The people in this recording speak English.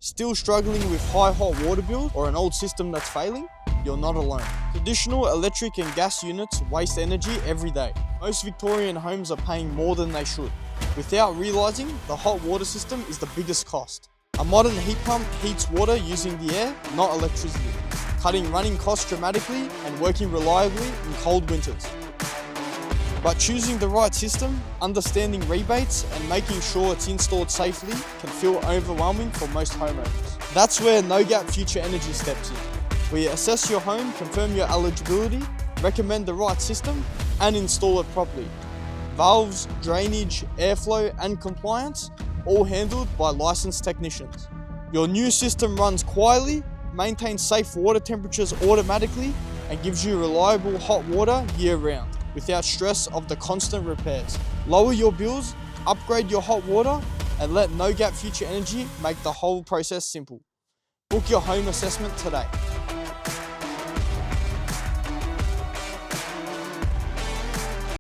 Still struggling with high hot water bills or an old system that's failing? You're not alone. Traditional electric and gas units waste energy every day. Most Victorian homes are paying more than they should, without realising the hot water system is the biggest cost. A modern heat pump heats water using the air, not electricity, cutting running costs dramatically and working reliably in cold winters. But choosing the right system, understanding rebates, and making sure it's installed safely can feel overwhelming for most homeowners. That's where No Gap Future Energy steps in. We assess your home, confirm your eligibility, recommend the right system, and install it properly. Valves, drainage, airflow, and compliance, all handled by licensed technicians. Your new system runs quietly, maintains safe water temperatures automatically, and gives you reliable hot water year-round, without stress of the constant repairs. Lower your bills, upgrade your hot water, and let No Gap Future Energy make the whole process simple. Book your home assessment today.